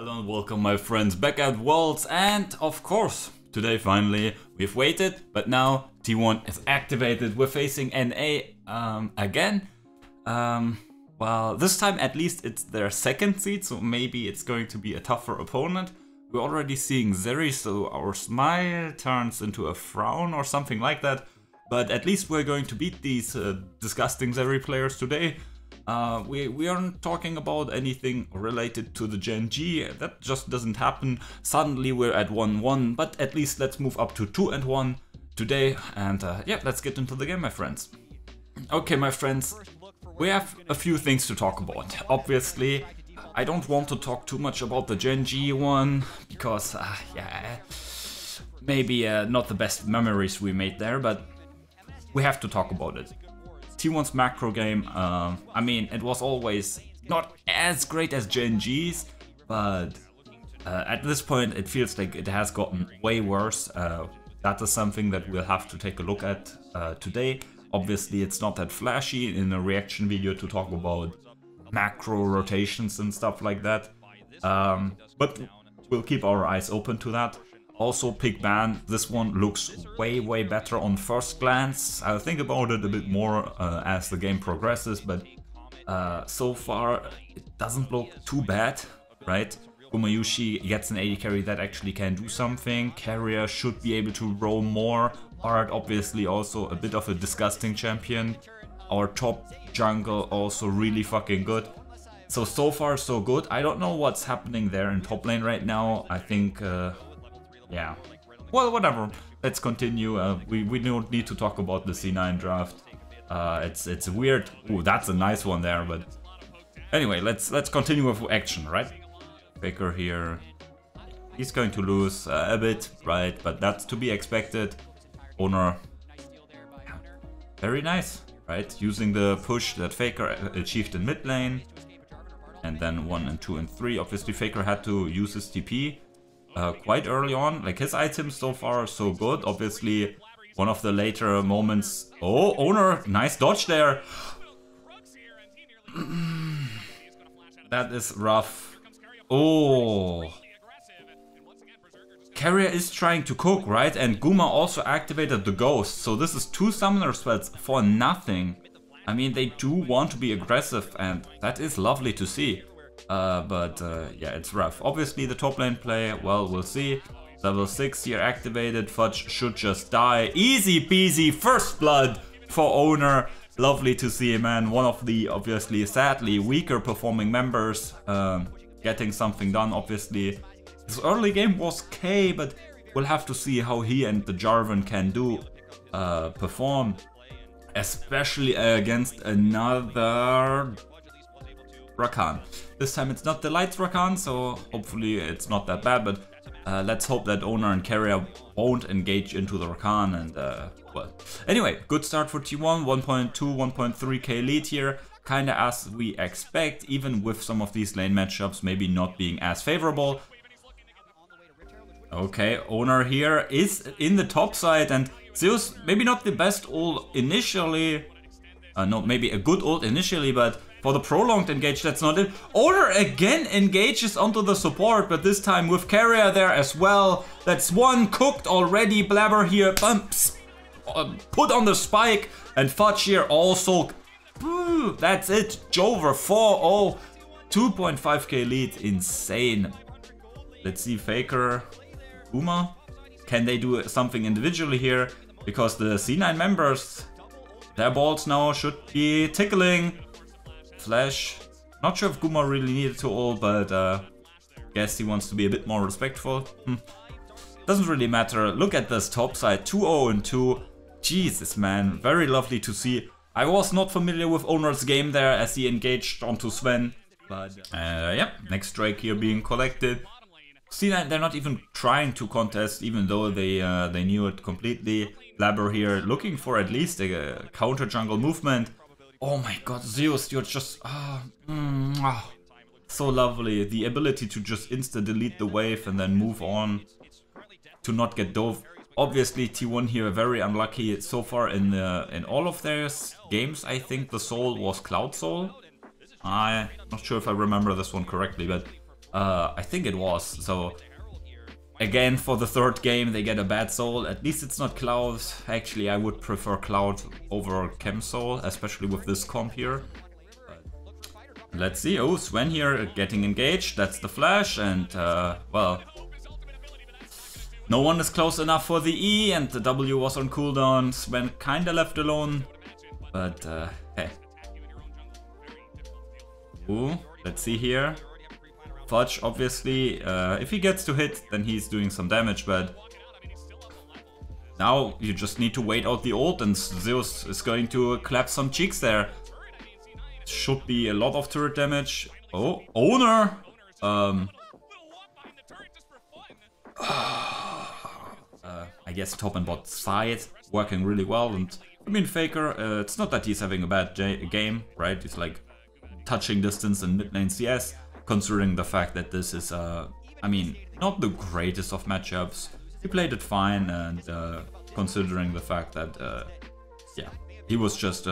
Hello and welcome my friends back at Worlds, and of course today finally we've waited, but now T1 is activated. We're facing NA again. Well, this time at least it's their second seed, so maybe it's going to be a tougher opponent. We're already seeing Zeri, so our smile turns into a frown or something like that. But at least we're going to beat these disgusting Zeri players today. We aren't talking about anything related to the GenG, that just doesn't happen. Suddenly we're at 1-1, but at least let's move up to 2-1 today, and yeah, let's get into the game, my friends. Okay, my friends, we have a few things to talk about. Obviously, I don't want to talk too much about the GenG one, because, yeah, maybe not the best memories we made there, but we have to talk about it. T1's macro game, I mean, it was always not as great as GenG's, but at this point it feels like it has gotten way worse. That is something that we'll have to take a look at today. Obviously it's not that flashy in a reaction video to talk about macro rotations and stuff like that, but we'll keep our eyes open to that. Also, pick ban, this one looks way better on first glance. I'll think about it a bit more as the game progresses, but so far it doesn't look too bad, right? Guma gets an AD carry that actually can do something. Keria should be able to roll more. Bard obviously also a bit of a disgusting champion. Our top jungle also really fucking good. So far so good. I don't know what's happening there in top lane right now. I think yeah, well, whatever. Let's continue. We don't need to talk about the C9 draft. It's weird. Ooh, that's a nice one there. But anyway, let's continue with action, right? Faker here. He's going to lose a bit, right? But that's to be expected. Owner, yeah, very nice, right? Using the push that Faker achieved in mid lane, and then 1 and 2 and 3. Obviously, Faker had to use his TP. Quite early on, like his items so far so good. Obviously one of the later moments. Oh, Owner, nice dodge there. That is rough. Oh, Keria is trying to cook, right? And Guma also activated the ghost, so this is 2 summoner spells for nothing. I mean, they do want to be aggressive, and that is lovely to see. But yeah, it's rough. Obviously the top lane play, well, we'll see. Level 6 here activated. Fudge should just die. Easy peasy, first blood for Owner. Lovely to see, man. One of the obviously sadly weaker performing members getting something done. Obviously his early game was K, but we'll have to see how he and the Jarvan can do perform, especially against another Rakan. This time it's not the Lights Rakan, so hopefully it's not that bad, but let's hope that Owner and Keria won't engage into the Rakan, and well. Anyway, good start for T1, 1.2, 1.3k lead here, kinda as we expect, even with some of these lane matchups maybe not being as favorable. Okay, Owner here is in the top side, and Zeus, maybe not the best ult initially, no, maybe a good ult initially, but for the prolonged engage, that's not it. Owner again engages onto the support, but this time with Keria there as well. That's one cooked already. Blabber here bumps, put on the spike, and Fudge here also. That's it. Jover 4-0, 2.5k lead, insane. Let's see Faker, Guma. Can they do something individually here? Because the C9 members, their balls now should be tickling. Flash. Not sure if Guma really needed to ult, but guess he wants to be a bit more respectful. Doesn't really matter. Look at this top side, 2-0 and 2. Jesus, man, very lovely to see. I was not familiar with Owner's game there as he engaged onto Sven, but yeah, next Drake here being collected. C9, they're not even trying to contest, even though they knew it completely. Blabber here looking for at least a counter jungle movement. Oh my god, Zeus, you're just so lovely. The ability to just insta-delete the wave and then move on to not get dove. Obviously T1 here very unlucky so far in all of their games. I think the soul was Cloud Soul. I'm not sure if I remember this one correctly, but I think it was. So again, for the third game, they get a bad soul. At least it's not Cloud. Actually, I would prefer Cloud over Chem Soul, especially with this comp here. Let's see. Oh, Sven here getting engaged. That's the flash. And, well, no one is close enough for the E. And the W was on cooldown. Sven kinda left alone. But, hey. Ooh, let's see here. Fudge, obviously, if he gets to hit, then he's doing some damage, but now you just need to wait out the ult, and Zeus is going to clap some cheeks there. Should be a lot of turret damage. Oh, Owner! I guess top and bot side working really well, and I mean Faker, it's not that he's having a bad game, right? He's like touching distance in mid lane CS. Considering the fact that this is, I mean, not the greatest of matchups. He played it fine, and considering the fact that, yeah, he was just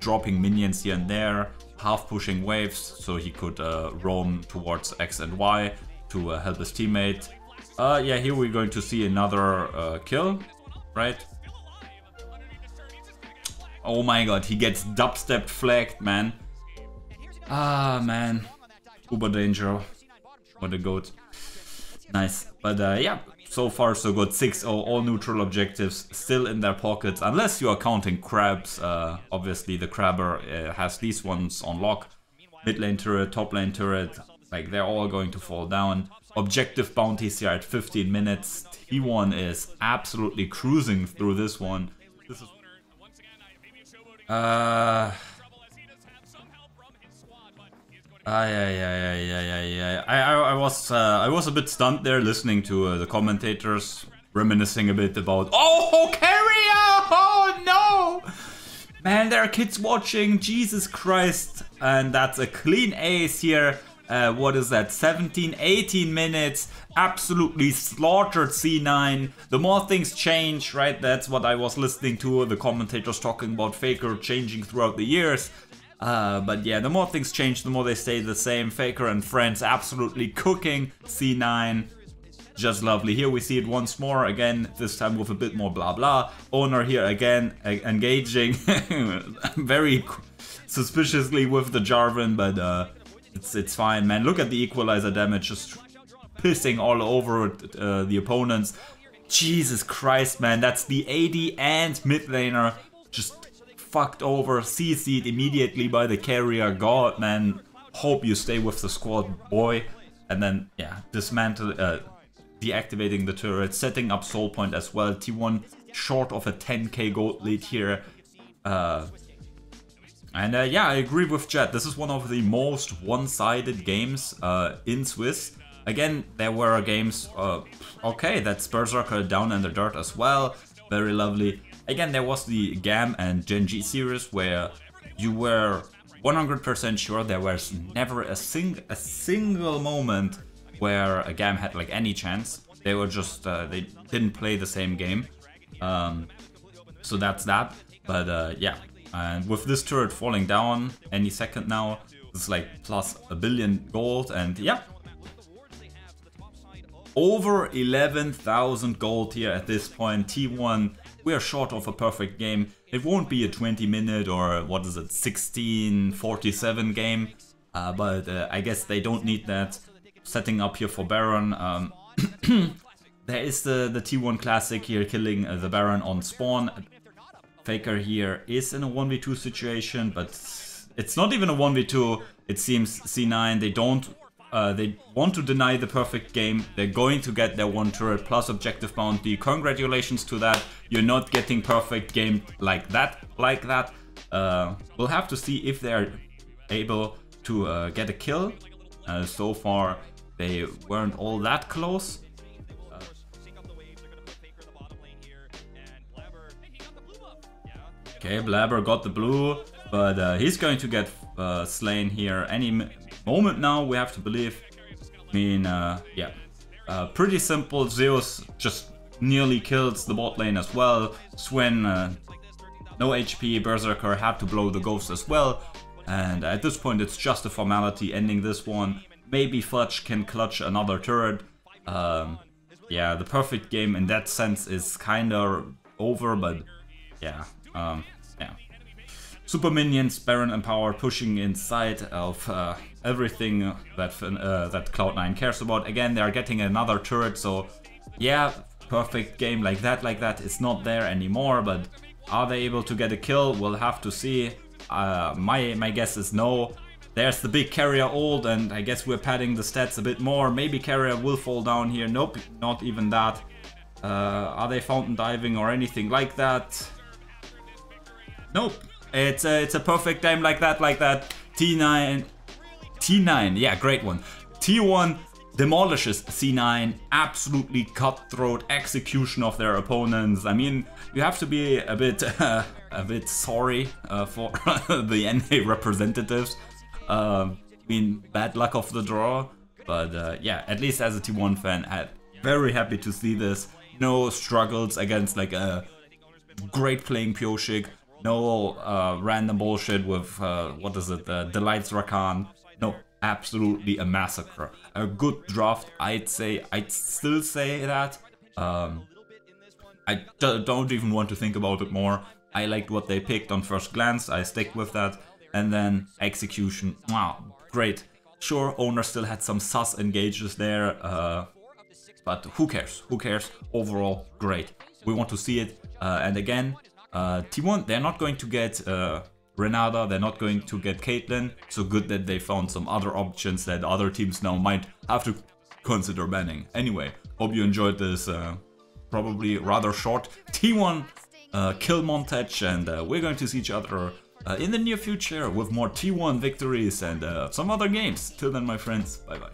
dropping minions here and there, half pushing waves, so he could roam towards X and Y to help his teammate. Yeah, here we're going to see another kill, right? Oh my god, he gets dubstep flagged, man. Ah, man. Uber danger. What a goat. Nice. But yeah, so far so good. 6-0, all neutral objectives still in their pockets. Unless you are counting crabs. Obviously the crabber has these ones on lock. Mid lane turret, top lane turret. Like they're all going to fall down. Objective bounties here at 15 minutes. T1 is absolutely cruising through this one. This is... I was a bit stunned there listening to the commentators reminiscing a bit about Keria! Oh no! Man, there are kids watching, Jesus Christ. And that's a clean ace here. What is that, 17, 18 minutes, absolutely slaughtered C9. The more things change, right, that's what I was listening to, the commentators talking about Faker changing throughout the years. But yeah, the more things change, the more they stay the same. Faker and friends absolutely cooking C9. Just lovely. Here we see it once more, again, this time with a bit more blah blah. Owner here again, engaging very suspiciously with the Jarvan, but it's fine, man. Look at the equalizer damage, just pissing all over the opponents. Jesus Christ, man, that's the AD and mid laner just fucked over, CC'd immediately by the Keria. God, man, hope you stay with the squad, boy. And then, yeah, dismantle, deactivating the turret, setting up soul point as well. T1 short of a 10k gold lead here. And yeah, I agree with Jet. This is one of the most one-sided games in Swiss. Again, there were games, okay, that's Berserker down in the dirt as well. Very lovely. Again, there was the GAM and GenG series where you were 100% sure there was never a single moment where a GAM had like any chance. They were just, they didn't play the same game. So that's that. But yeah, and with this turret falling down any second now, it's like plus a billion gold, and yeah. Over 11,000 gold here at this point. T1, we are short of a perfect game. It won't be a 20-minute or what is it, 16:47 game. But I guess they don't need that. Setting up here for Baron. There is the T1 classic here, killing the Baron on spawn. Faker here is in a 1v2 situation, but it's not even a 1v2. It seems C9, they want to deny the perfect game. They're going to get their one turret plus objective bounty. Congratulations to that. You're not getting perfect game like that. We'll have to see if they're able to get a kill. So far, they weren't all that close. Okay, Blabber got the blue, but he's going to get slain here any moment now, we have to believe. I mean, yeah, pretty simple. Zeus just nearly kills the bot lane as well. Swen, no HP, Berserker had to blow the ghost as well. And at this point, it's just a formality ending this one. maybe Fudge can clutch another turret. Yeah, the perfect game in that sense is kinda over, but yeah, yeah. Super minions, Baron and Power pushing inside of everything that Cloud9 cares about. Again, they are getting another turret, so yeah, perfect game like that is not there anymore, but are they able to get a kill? We'll have to see. My guess is no. There's the big Keria ult, and I guess we're padding the stats a bit more. Maybe Keria will fall down here. Nope, not even that. Are they fountain diving or anything like that? Nope. It's a perfect game like that. T9, yeah, great one. T1 demolishes C9, absolutely cutthroat execution of their opponents. I mean, you have to be a bit sorry for the NA representatives. I mean, bad luck of the draw, but yeah, at least as a T1 fan, I'm very happy to see this. No struggles against like a great playing Pyoshik. No random bullshit with, what is it, Delights Rakan. No, absolutely a massacre. A good draft, I'd still say that. I don't even want to think about it more. I liked what they picked on first glance, I stick with that. And then execution, wow, great. Sure, owner still had some sus engages there, but who cares? Who cares? Overall, great. We want to see it, and again, T1, they're not going to get Renata, they're not going to get Caitlyn, so good that they found some other options that other teams now might have to consider banning. Anyway, hope you enjoyed this probably rather short T1 kill montage, and we're going to see each other in the near future with more T1 victories and some other games. Till then, my friends, bye bye.